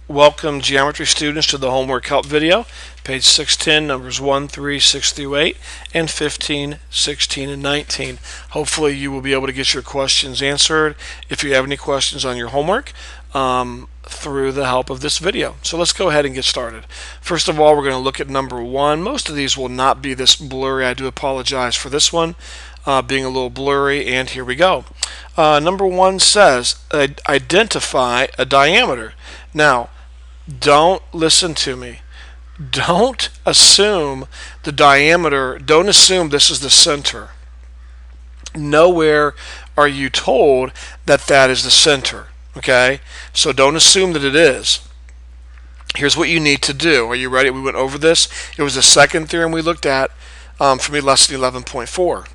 Welcome geometry students to the homework help video, page 610, numbers 1, 3, 6 through 8, and 15, 16, and 19. Hopefully you will be able to get your questions answered if you have any questions on your homework through the help of this video. So let's go ahead and get started. First of all, we're going to look at number 1. Most of these will not be this blurry. I do apologize for this one being a little blurry, and here we go. Number 1 says identify a diameter. Now, don't listen to me. Don't assume the diameter, don't assume this is the center. Nowhere are you told that that is the center, okay? So don't assume that it is. Here's what you need to do. Are you ready? We went over this. It was the second theorem we looked at for me, lesson 11.4.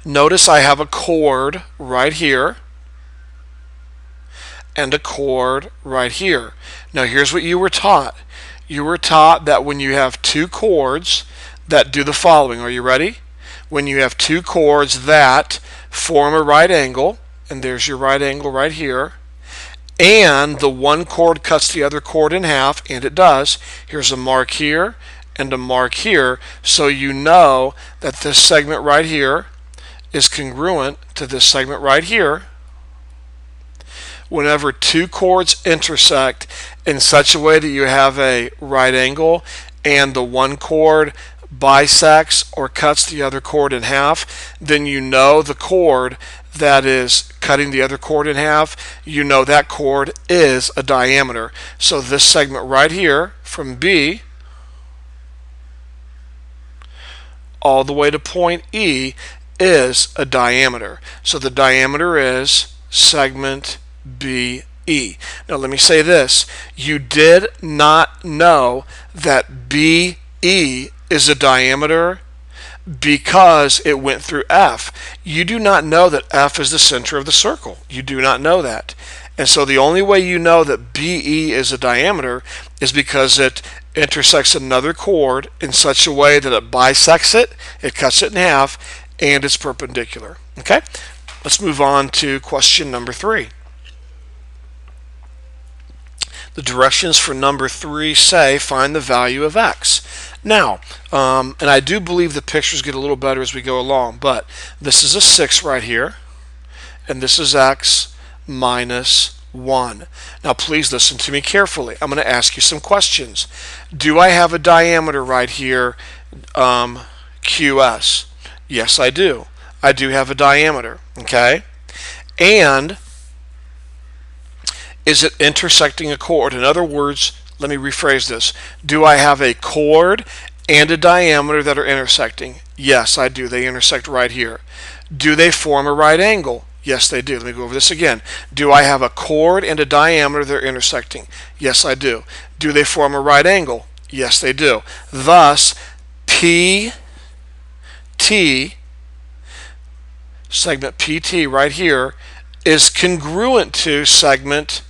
Notice I have a chord right here and a chord right here. Now here's what you were taught. You were taught that when you have two chords that do the following. Are you ready? When you have two chords that form a right angle, and there's your right angle right here, and the one chord cuts the other chord in half, and it does. Here's a mark here and a mark here, so you know that this segment right here is congruent to this segment right here. Whenever two chords intersect in such a way that you have a right angle and the one chord bisects or cuts the other chord in half, then you know the chord that is cutting the other chord in half, you know that chord is a diameter. So this segment right here from B all the way to point E is a diameter. So the diameter is segment BE. Now let me say this. You did not know that BE is a diameter because it went through F. You do not know that F is the center of the circle. You do not know that. And so the only way you know that BE is a diameter is because it intersects another chord in such a way that it bisects it, it cuts it in half, and it's perpendicular. Okay? Let's move on to question number 3. The directions for number 3 say find the value of x. Now, and I do believe the pictures get a little better as we go along, but this is a 6 right here, and this is x minus 1. Now please listen to me carefully. I'm going to ask you some questions. Do I have a diameter right here, QS? Yes, I do. I do have a diameter, okay? And is it intersecting a chord? In other words, let me rephrase this. Do I have a chord and a diameter that are intersecting? Yes, I do. They intersect right here. Do they form a right angle? Yes, they do. Let me go over this again. Do I have a chord and a diameter that are intersecting? Yes, I do. Do they form a right angle? Yes, they do. Thus, PT, segment PT right here, is congruent to segment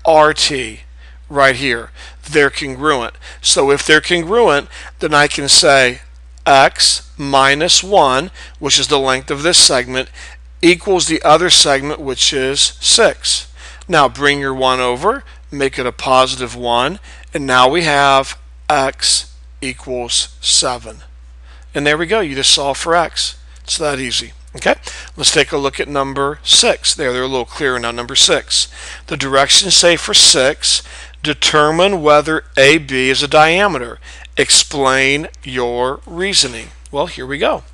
RT right here. They're congruent. So if they're congruent, then I can say x minus 1, which is the length of this segment, equals the other segment, which is 6. Now bring your 1 over, make it a positive 1, and now we have x equals 7. And there we go. You just solve for x. It's that easy. Okay, let's take a look at number 6. They're a little clearer now. Number 6. The directions say for 6, determine whether AB is a diameter. Explain your reasoning. Well, here we go.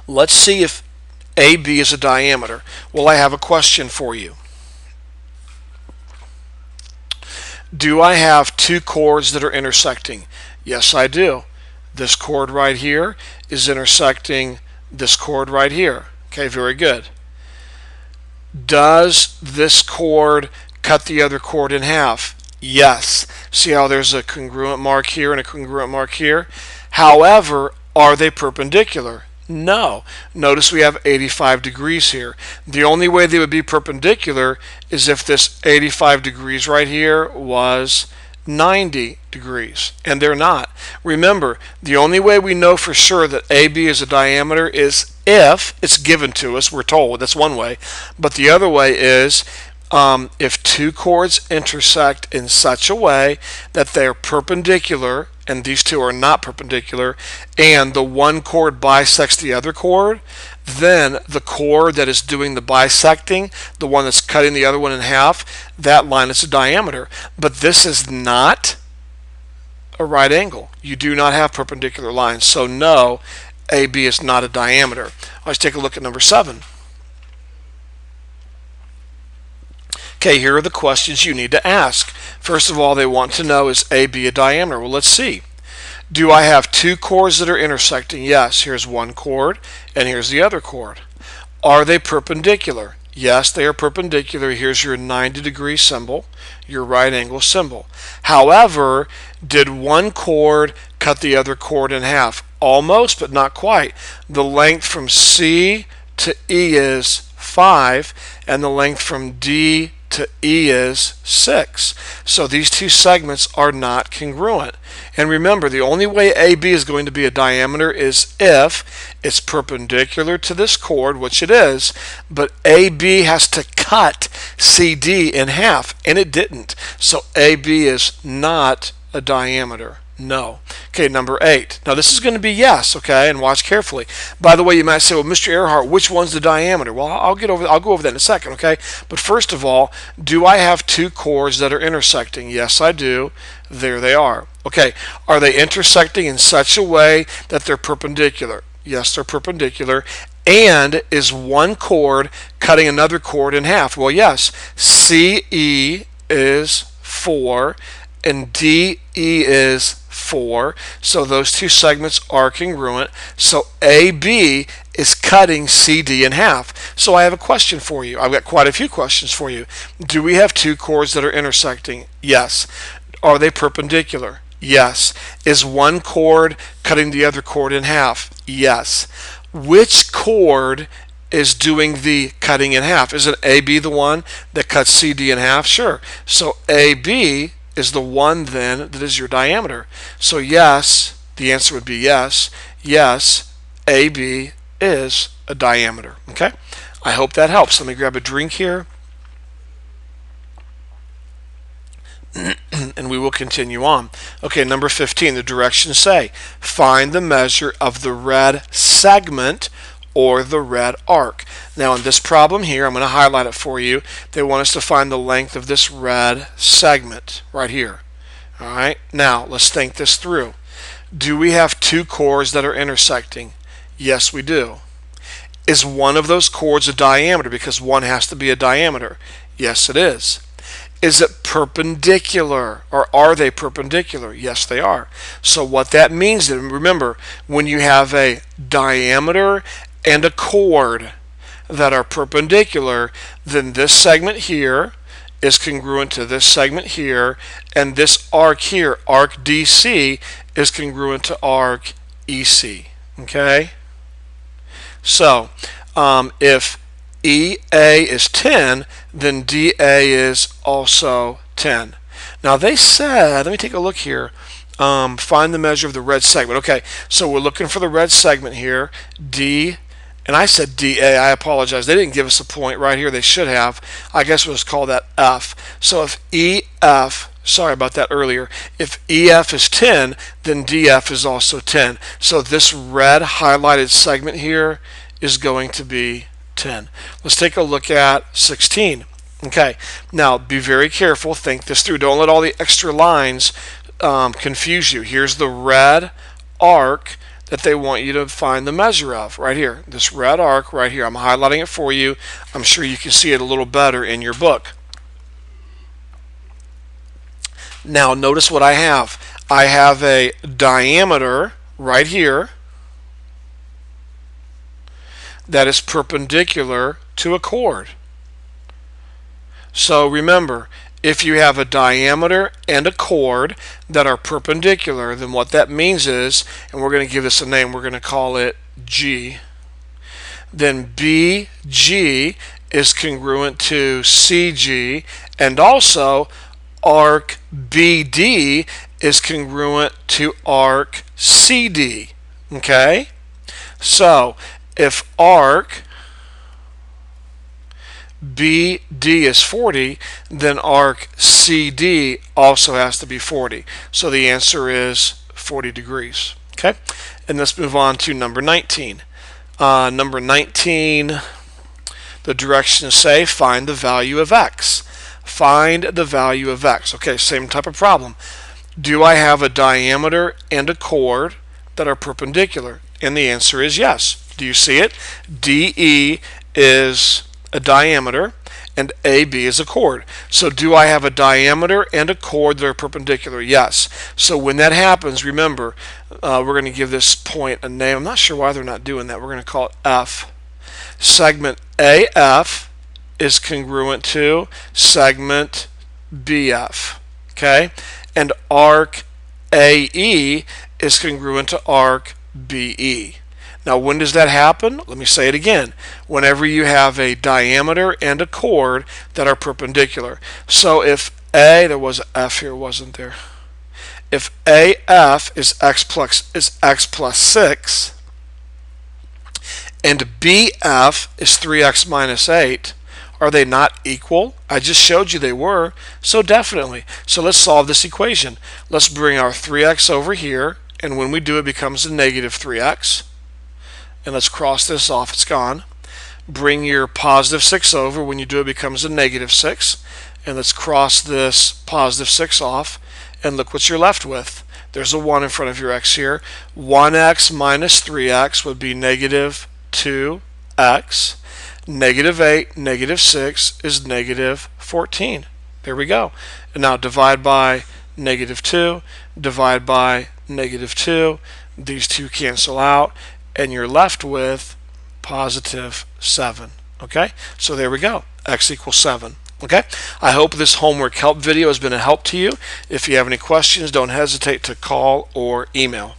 Let's see if AB is a diameter. Well, I have a question for you. Do I have two chords that are intersecting? Yes, I do. This chord right here is intersecting this chord right here. Okay, very good. Does this chord cut the other chord in half? Yes. See how there's a congruent mark here and a congruent mark here? However, are they perpendicular? No. Notice we have 85 degrees here. The only way they would be perpendicular is if this 85 degrees right here was 90 degrees, and they're not. Remember, the only way we know for sure that AB is a diameter is if it's given to us, we're told. That's one way. But the other way is If two chords intersect in such a way that they are perpendicular, and these two are not perpendicular, and the one chord bisects the other chord, then the chord that is doing the bisecting, the one that's cutting the other one in half, that line is a diameter. But this is not a right angle. You do not have perpendicular lines. So no, AB is not a diameter. Let's take a look at number 7. Okay, here are the questions you need to ask. First of all, they want to know, is AB a diameter? Well, let's see. Do I have two chords that are intersecting? Yes, here's one chord and here's the other chord. Are they perpendicular? Yes, they are perpendicular. Here's your 90-degree symbol, your right angle symbol. However, did one chord cut the other chord in half? Almost, but not quite. The length from C to E is 5, and the length from D to E is 6. So these two segments are not congruent. And remember, the only way AB is going to be a diameter is if it's perpendicular to this chord, which it is, but AB has to cut CD in half, and it didn't. So AB is not a diameter. No. Okay, number 8. Now this is going to be yes, okay, and watch carefully. By the way, you might say, well, Mr. Earhart, which one's the diameter? Well, I'll go over that in a second, okay? But first of all, do I have two chords that are intersecting? Yes, I do. There they are. Okay, are they intersecting in such a way that they're perpendicular? Yes, they're perpendicular. And is one chord cutting another chord in half? Well, yes. CE is 4 and DE is 4, so those two segments are congruent. So AB is cutting CD in half. So I have a question for you. I've got quite a few questions for you. Do we have two chords that are intersecting? Yes. Are they perpendicular? Yes. Is one chord cutting the other chord in half? Yes. Which chord is doing the cutting in half? Is it AB the one that cuts CD in half? Sure. So AB is the one then that is your diameter. So yes, the answer would be yes. Yes, AB is a diameter. Okay? I hope that helps. Let me grab a drink here. And we will continue on. Okay, number 15, the directions say, find the measure of the red segment or the red arc. Now in this problem here, I'm going to highlight it for you. They want us to find the length of this red segment right here. All right, now let's think this through. Do we have two chords that are intersecting? Yes, we do. Is one of those chords a diameter? Because one has to be a diameter. Yes, it is. Is it perpendicular, or are they perpendicular? Yes, they are. So what that means, and remember, when you have a diameter and a chord that are perpendicular, then this segment here is congruent to this segment here, and this arc here, arc DC, is congruent to arc EC. Okay? So, if EA is 10, then DA is also 10. Now they said, let me take a look here, find the measure of the red segment. Okay, so we're looking for the red segment here, D, and I said DA, I apologize. They didn't give us a point right here. They should have. I guess we'll just call that F. So if EF, sorry about that earlier, if EF is 10, then DF is also 10. So this red highlighted segment here is going to be 10. Let's take a look at 16. Okay, now be very careful, think this through. Don't let all the extra lines confuse you. Here's the red arc that they want you to find the measure of right here. This red arc right here. I'm highlighting it for you. I'm sure you can see it a little better in your book. Now notice what I have. I have a diameter right here that is perpendicular to a chord. So remember, if you have a diameter and a chord that are perpendicular, then what that means is, and we're going to give this a name, we're going to call it G, then BG is congruent to CG, and also arc BD is congruent to arc CD. Okay? So if arc BD is 40, then arc CD also has to be 40. So the answer is 40 degrees. Okay, and let's move on to number 19. Number 19, the directions say find the value of x. Find the value of x. Okay, same type of problem. Do I have a diameter and a chord that are perpendicular? And the answer is yes. Do you see it? DE is a diameter and AB is a chord. So do I have a diameter and a chord that are perpendicular? Yes. So when that happens, remember, we're going to give this point a name. I'm not sure why they're not doing that. We're going to call it F. Segment AF is congruent to segment BF. Okay? And arc AE is congruent to arc BE. Now, when does that happen? Let me say it again. Whenever you have a diameter and a chord that are perpendicular. So if there was an F here, wasn't there? If AF is x plus 6 and BF is 3x minus 8, are they not equal? I just showed you they were, so definitely. So let's solve this equation. Let's bring our 3x over here, and when we do it becomes a negative 3x. And let's cross this off, it's gone. Bring your positive 6 over, when you do it becomes a negative 6. And let's cross this positive 6 off, and look what you're left with. There's a 1 in front of your x here. 1x minus 3x would be negative 2x. Negative 8, negative 6 is negative 14. There we go. And now divide by negative 2, divide by negative 2. These two cancel out, and you're left with positive 7. Okay? So there we go. X equals 7. Okay? I hope this homework help video has been a help to you. If you have any questions, don't hesitate to call or email.